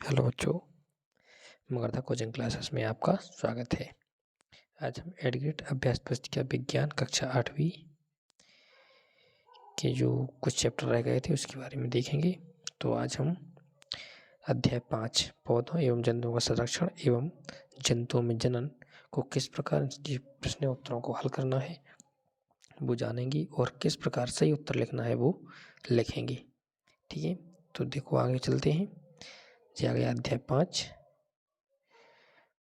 Hello बच्चों, Magarda coaching classes में आपका स्वागत है। आज हम एडग्रेड अभ्यास पुस्तिका विज्ञान कक्षा 8वीं के जो कुछ चैप्टर रह गए थे उसके बारे में देखेंगे। तो आज हम अध्याय 5 पौधों एवं जंतुओं का संरक्षण एवं जंतुओं में जनन को किस प्रकार के प्रश्न उत्तरों को हल करना है वो जानेंगे और किस प्रकार सही उत्तर लिखना है वो लिखेंगे। ठीक है, तो देखो आगे चलते हैं। आ गया अध्याय 5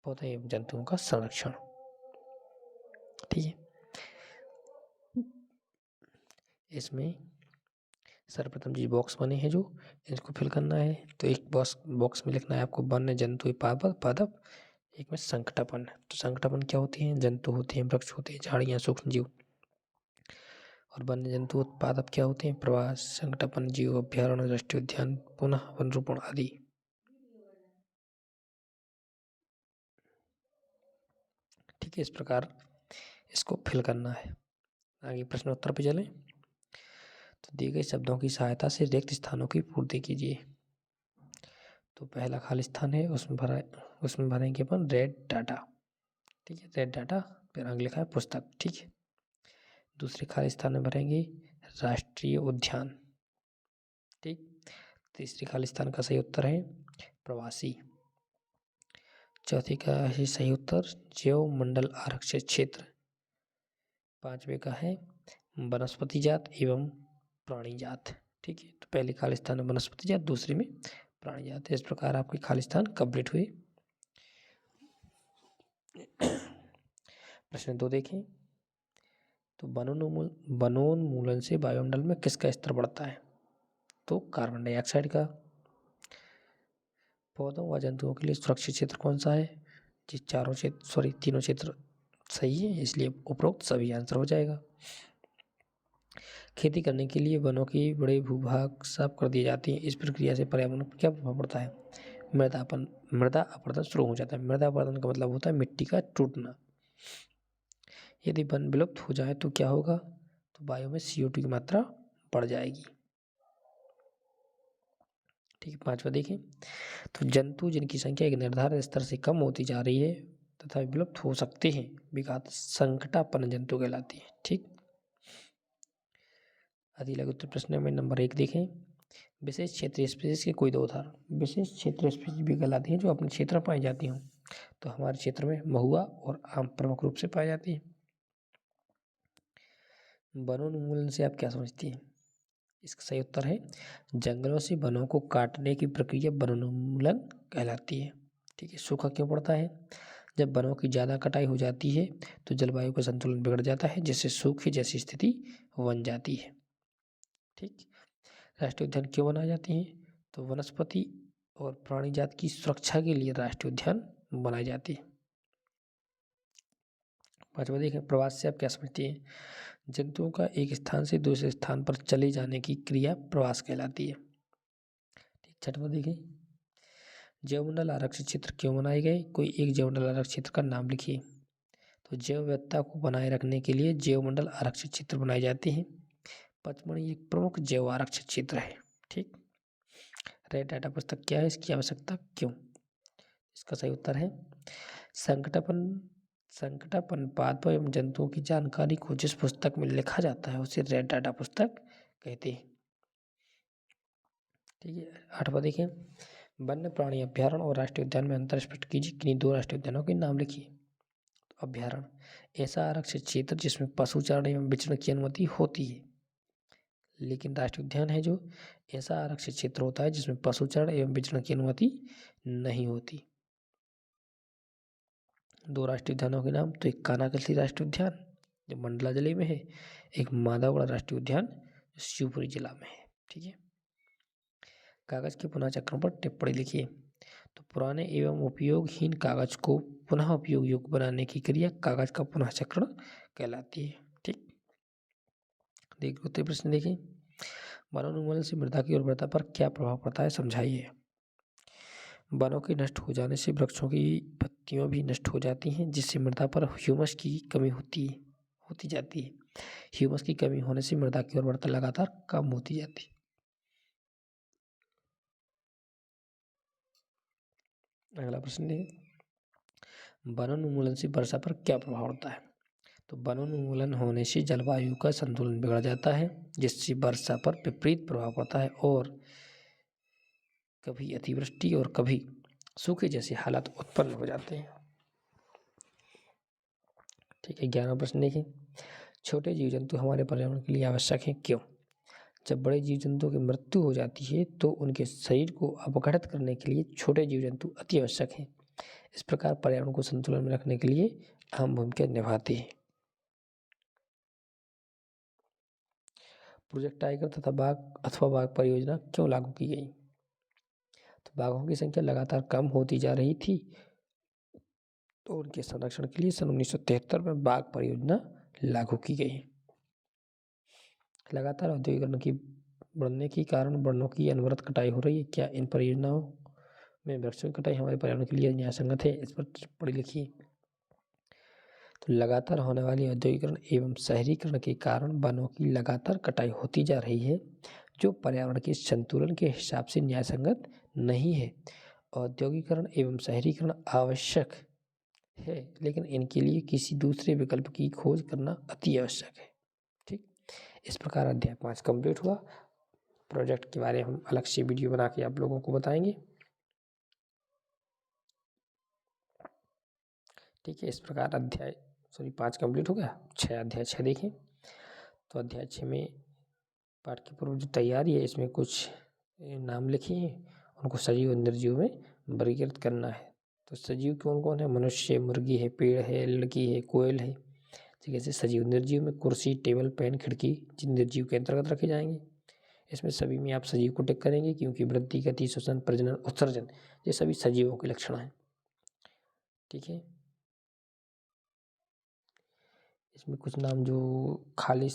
पौधे एवं जंतुओं का संरक्षण। ठीक है, इसमें सर्वप्रथम जी बॉक्स बने हैं जो इनको फिल करना है। तो एक बॉक्स में लिखना है आपको वन्य जंतु पादप, एक में संकटापन। तो संकटापन क्या होते हैं? जंतु होते हैं, वृक्ष होते हैं, झाड़ियाँ, सूक्ष्म जीव। और वन्य जंतु उत्पादक क्या होते हैं? प्रवास, संकटापन जीव, अभ्यारण्य, राष्ट्रीय उद्यान, पुनः वनरोपण आदि। ठीक है, इस प्रकार इसको फिल करना है। आगे प्रश्न उत्तर पे चलें। तो दिए गए शब्दों की सहायता से रिक्त स्थानों की पूर्ति कीजिए। तो पहला खाली स्थान है, उसमें भरेंगे अपन रेड डाटा। ठीक है, रेड डाटा फिर आगे लिखा है पुस्तक। ठीक है, दूसरे खाली स्थान में भरेंगे राष्ट्रीय उद्यान। ठीक, तीसरे खाली स्थान का सही उत्तर है प्रवासी। चौथे का है सही उत्तर जैव मंडल आरक्षित क्षेत्र। पांचवे का है वनस्पति जात एवं प्राणी जात। ठीक है, तो पहले खाली स्थान में वनस्पति जात, दूसरे में प्राणी जात। इस प्रकार आपके खाली स्थान कंप्लीट हुए। प्रश्न 2 देखें। तो वनोन्मूलन से वायुमंडल में किसका स्तर बढ़ता है? तो कार्बन डाइऑक्साइड का। पौधों व जंतुओं के लिए सुरक्षित क्षेत्र कौन सा है? जी तीनों क्षेत्र सही है, इसलिए उपरोक्त सभी आंसर हो जाएगा। खेती करने के लिए वनों की बड़े भूभाग साफ कर दिए जाते हैं। इस प्रक्रिया से पर्यावरण पर क्या प्रभाव पड़ता है? मृदा अपरदन शुरू हो जाता है। मृदा अपरदन का मतलब होता है मिट्टी का टूटना। यदि वन विलुप्त हो जाए तो क्या होगा? तो वायु में CO2 की मात्रा बढ़ जाएगी। ठीक है, पांचवा देखें। तो जंतु जिनकी संख्या एक निर्धारित स्तर से कम होती जा रही है तथा विलुप्त हो सकते हैं विघात संकटापन्न जंतु कहलाती है। ठीक, अधिलघु उत्तर प्रश्न में नंबर 1 देखें। विशेष क्षेत्रीय स्पीशीज के कोई दो उदाहरण। विशेष क्षेत्रीय स्पीशीज भी कहलाती हैं जो अपने क्षेत्र में पाई जाती हों। तो हमारे क्षेत्र में महुआ और आम प्रमुख रूप से पाई जाती है। वनोन्मूलन से आप क्या समझती हैं? इसका सही उत्तर है जंगलों से वनों को काटने की प्रक्रिया वनोन्मूलन कहलाती है। ठीक है, सूखा क्यों पड़ता है? जब वनों की ज़्यादा कटाई हो जाती है तो जलवायु का संतुलन बिगड़ जाता है, जिससे सूखे जैसी स्थिति बन जाती है। ठीक, राष्ट्रीय उद्यान क्यों बनाए जाते हैं? तो वनस्पति और प्राणी जात की सुरक्षा के लिए राष्ट्रीय उद्यान बनाए जाते हैं। पांचवा देखें, प्रवास से आप क्या समझती हैं? जंतुओं का एक स्थान से दूसरे स्थान पर चले जाने की क्रिया प्रवास कहलाती है। ठीक, छठवां देखें। जैवमंडल आरक्षित क्षेत्र क्यों बनाए गए? कोई एक जैवमंडल आरक्षित क्षेत्र का नाम लिखिए। तो जैव विविधता को बनाए रखने के लिए जैवमंडल आरक्षित क्षेत्र बनाए जाते हैं। पचमढ़ी एक प्रमुख जैव आरक्षित क्षेत्र है। ठीक, रेड डाटा पुस्तक क्या है, इसकी आवश्यकता क्यों? इसका सही उत्तर है संकटापन्न पादपों एवं जंतुओं की जानकारी को जिस पुस्तक में लिखा जाता है उसे रेड डाटा पुस्तक कहते हैं। ठीक है, आठवां देखें। वन्य प्राणी अभ्यारण्य और राष्ट्रीय उद्यान में अंतर स्पष्ट कीजिए। किन्हीं दो राष्ट्रीय उद्यानों के नाम लिखिए। अभ्यारण्य ऐसा आरक्षित क्षेत्र जिसमें पशु चारण एवं विचरण की अनुमति होती है। लेकिन राष्ट्रीय उद्यान है जो ऐसा आरक्षित क्षेत्र होता है जिसमें पशु चारण एवं विचरण की अनुमति नहीं होती। दो राष्ट्रीय उद्यानों के नाम, तो एक कानाकलसी राष्ट्रीय उद्यान जो मंडला जिले में है, एक माधवगढ़ राष्ट्रीय उद्यान जो शिवपुरी जिला में है। ठीक है, कागज के पुनः चक्रण पर टिप्पणी लिखिए। तो पुराने एवं उपयोगहीन कागज को पुनः उपयोग योग्य बनाने की क्रिया कागज का पुनः चक्रण कहलाती है। ठीक, उत्तरीय प्रश्न देखिए। वनोन्मूलन से मृदा की उर्वरता पर क्या प्रभाव पड़ता है, समझाइए। वनों के नष्ट हो जाने से वृक्षों की पत्तियां भी नष्ट हो जाती हैं, जिससे मृदा पर ह्यूमस की कमी होती जाती है। ह्यूमस की कमी होने से मृदा की उर्वरता लगातार कम होती जाती है। अगला प्रश्न है, वनोन्मूलन से वर्षा पर क्या प्रभाव पड़ता है? तो वनोन्मूलन होने से जलवायु का संतुलन बिगड़ जाता है, जिससे वर्षा पर विपरीत प्रभाव पड़ता है और कभी अतिवृष्टि और कभी सूखे जैसे हालात उत्पन्न हो जाते हैं। ठीक है, 11वां प्रश्न देखिए, छोटे जीव जंतु हमारे पर्यावरण के लिए आवश्यक हैं, क्यों? जब बड़े जीव जंतुओं की मृत्यु हो जाती है तो उनके शरीर को अपघटित करने के लिए छोटे जीव जंतु अति आवश्यक हैं। इस प्रकार पर्यावरण को संतुलन में रखने के लिए अहम भूमिका निभाते हैं। प्रोजेक्ट टाइगर तथा बाघ अथवा बाघ परियोजना क्यों लागू की गई? तो बाघों की संख्या लगातार कम होती जा रही थी, तो उनके संरक्षण के लिए सन 1973 में बाघ परियोजना लागू की गई। लगातार औद्योगिकरण की बढ़ने के कारण वनों की अनवरत कटाई हो रही है। क्या इन परियोजनाओं में वृक्षों की कटाई हमारे पर्यावरण के लिए न्यायसंगत है? इस पर टिप्पणी लिखिए। तो लगातार होने वाली औद्योगिकरण एवं शहरीकरण के कारण वनों की लगातार कटाई होती जा रही है, जो पर्यावरण के संतुलन के हिसाब से न्यायसंगत नहीं है। औद्योगिकरण एवं शहरीकरण आवश्यक है, लेकिन इनके लिए किसी दूसरे विकल्प की खोज करना अति आवश्यक है। ठीक, इस प्रकार अध्याय 5 कंप्लीट हुआ। प्रोजेक्ट के बारे में हम अलग से वीडियो बना के आप लोगों को बताएंगे। ठीक है, इस प्रकार अध्याय 5 कंप्लीट हो गया। अध्याय 6 देखें। तो अध्याय 6 में पाठ की पूर्व जो तैयारी है, इसमें कुछ नाम लिखे हैं, उनको सजीव और निर्जीव में वर्गीकृत करना है। तो सजीव कौन कौन है? मनुष्य, मुर्गी है, पेड़ है, लड़की है, कोयल है। ठीक है, जैसे सजीव। निर्जीव में कुर्सी, टेबल, पेन, खिड़की निर्जीव के अंतर्गत रखे जाएंगे। इसमें सभी में आप सजीव को टिक करेंगे, क्योंकि वृद्धि, गति, श्वसन, प्रजनन, उत्सर्जन ये सभी सजीवों के लक्षण हैं। ठीक है, इसमें कुछ नाम जो खाली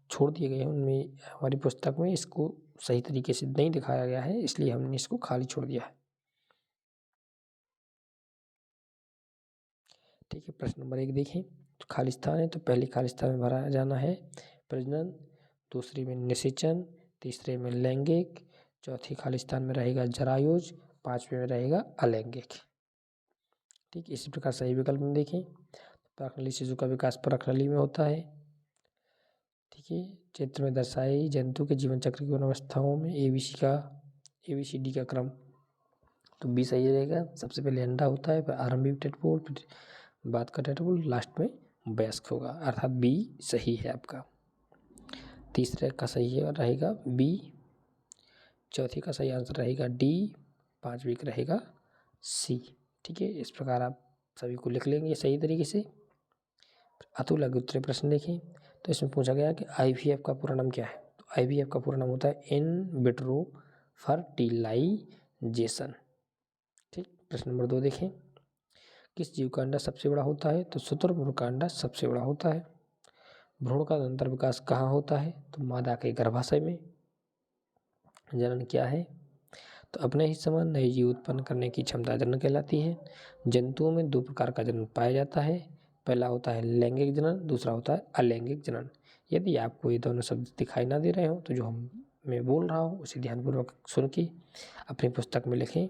छोड़ दिए गए हैं, उनमें हमारी पुस्तक में इसको सही तरीके से नहीं दिखाया गया है, इसलिए हमने इसको खाली छोड़ दिया है। ठीक है, प्रश्न नंबर 1 देखें। तो खाली स्थान है, तो पहले खाली स्थान में भरा जाना है प्रजनन, दूसरे में निषेचन, तीसरे में लैंगिक, चौथे खाली स्थान में रहेगा जरायुज, पांचवें में रहेगा अलैंगिक। ठीक, इसी प्रकार सही विकल्प में देखें। प्राकनली शिशु का विकास प्राकनली में होता है। ठीक है, चित्र में दर्शाई जंतु के जीवन चक्र की अवस्थाओं में ABCD का क्रम, तो बी सही रहेगा। सबसे पहले अंडा होता है, फिर आरंभिक टेटपोल, फिर बाद का टेटपोल, लास्ट में वयस्क होगा, अर्थात बी सही है आपका। तीसरे का सही रहेगा बी, चौथे का सही आंसर रहेगा डी, पांचवी का रहेगा सी। ठीक है, इस प्रकार आप सभी को लिख लेंगे सही तरीके से। अतुल अग्नि उत्तरीय प्रश्न देखें। तो इसमें पूछा गया कि IVF का पूरा नाम क्या है? तो IVF का पूरा नाम होता है इन विट्रो फर्टिलाइजेशन। ठीक, प्रश्न नंबर 2 देखें। किस जीव का अंडा सबसे बड़ा होता है? तो शुतुरमुर्ग का अंडा सबसे बड़ा होता है। भ्रूण का अंतर विकास कहाँ होता है? तो मादा के गर्भाशय में। जनन क्या है? तो अपने ही समान नए जीव उत्पन्न करने की क्षमता जनन कहलाती है। जंतुओं में 2 प्रकार का जनन पाया जाता है। पहला होता है लैंगिक जनन, दूसरा होता है अलैंगिक जनन। यदि आपको ये दोनों शब्द दिखाई ना दे रहे हो, तो जो मैं बोल रहा हूँ उसे ध्यानपूर्वक सुन के अपनी पुस्तक में लिखें।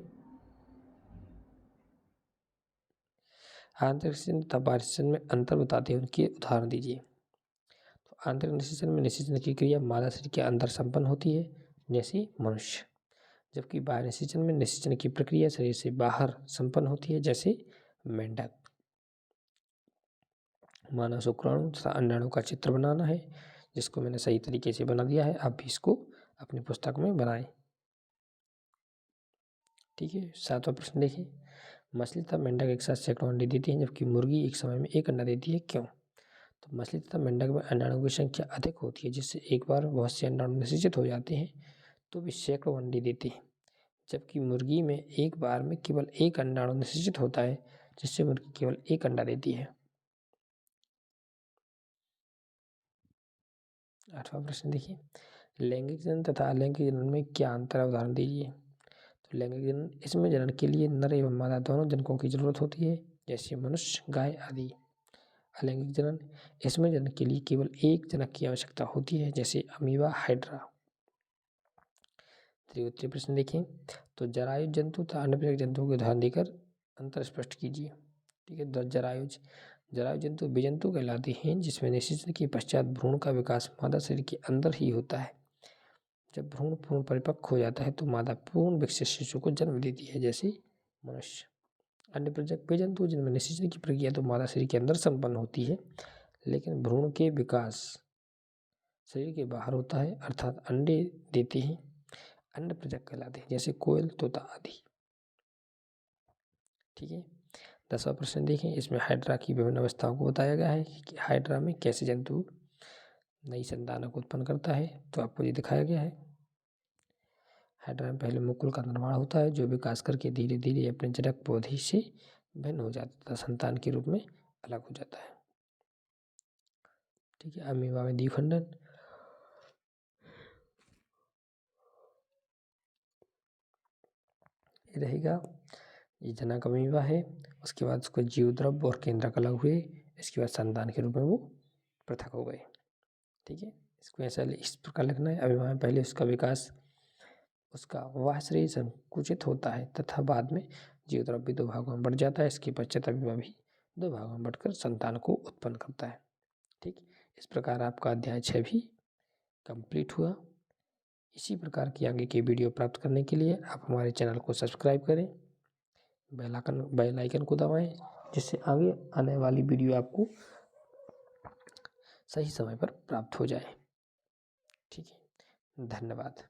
आंतरिक निषेचन तथा बाह्य निषेचन में अंतर बताते हुए उनके उदाहरण दीजिए। तो आंतरिक निषेचन में निषेचन की क्रिया मादा शरीर के अंदर संपन्न होती है, जैसे मनुष्य, जबकि बाह्य निषेचन में निषेचन की प्रक्रिया शरीर से बाहर संपन्न होती है, जैसे मेंढक। मानव शुक्राणु तथा अंडाणु का चित्र बनाना है, जिसको मैंने सही तरीके से बना दिया है, आप भी इसको अपनी पुस्तक में बनाएं। ठीक है, 7वां प्रश्न देखिए। मछली तथा मेंढक एक साथ सैकड़ों अंडे देती हैं, जबकि मुर्गी एक समय में 1 अंडा देती है, क्यों? तो मछली तथा मेंढक में अंडाणु की संख्या अधिक होती है, जिससे एक बार बहुत से अंडाणु निषेचित हो जाते हैं, तो वे सैकड़ों अंडे देते हैं। जबकि मुर्गी में एक बार में केवल 1 अंडाणु निषेचित होता है, जिससे मुर्गी केवल 1 अंडा देती है। 8वां प्रश्न देखिए। लैंगिक जनन तथा अलैंगिक जनन में क्या अंतर है, उदाहरण दीजिए। तो लैंगिक जनन, इसमें जनन के लिए नर एवं मादा दोनों जनकों की जरूरत होती है, जैसे मनुष्य, गाय आदि। अलैंगिक जनन, इसमें जनन के लिए केवल 1 जनक की आवश्यकता होती है, जैसे अमीबा, हाइड्रा। उत्तरीय प्रश्न देखें। तो जरायु जंतु तथा अन्य जंतुओं के उदाहरण देकर अंतर स्पष्ट कीजिए। ठीक है, जरायुज जरायु जंतु बेजंतु कहलाते हैं जिसमें निषेचन के पश्चात भ्रूण का विकास मादा शरीर के अंदर ही होता है। जब भ्रूण पूर्ण परिपक्व हो जाता है तो मादा पूर्ण विकसित शिशु को जन्म देती है, जैसे मनुष्य। अन्य प्रजाति बेजंतु जिनमें निषेचन की प्रक्रिया तो मादा शरीर के अंदर संपन्न होती है, लेकिन भ्रूण के विकास शरीर के बाहर होता है, अर्थात अंडे देते हैं। अन्य प्रजाति कहलाते हैं, जैसे कोयल, तोता आदि। ठीक है, 10वां प्रश्न देखें। इसमें हाइड्रा की विभिन्न अवस्थाओं को बताया गया है कि हाइड्रा में कैसे जंतु नई संतानों को उत्पन्न करता है, तो आपको ये दिखाया गया है। हाइड्रा में पहले मुकुल का निर्माण होता है, जो विकास करके धीरे धीरे अपने जनक पौधे से भिन्न हो जाता है, संतान के रूप में अलग हो जाता है। ठीक है, अमीबा में द्विखंडन। ये रहेगा, ये जनक अमीबा है, उसके बाद उसको जीवद्रव्य और केंद्रक अलग हुए, इसके बाद संतान के रूप में वो पृथक हो गए। ठीक है, इसको ऐसा इस प्रकार लिखना है। अमीबा में पहले उसका विकास, उसका वह शरीर संकुचित होता है तथा बाद में जीवद्रव्य 2 भागों में बढ़ जाता है। इसके पश्चात अमीबा भी 2 भागों में बढ़कर संतान को उत्पन्न करता है। ठीक, इस प्रकार आपका अध्याय 6 भी कंप्लीट हुआ। इसी प्रकार की आगे की वीडियो प्राप्त करने के लिए आप हमारे चैनल को सब्सक्राइब करें, बेल आइकन को दबाएं, जिससे आगे आने वाली वीडियो आपको सही समय पर प्राप्त हो जाए। ठीक है, धन्यवाद।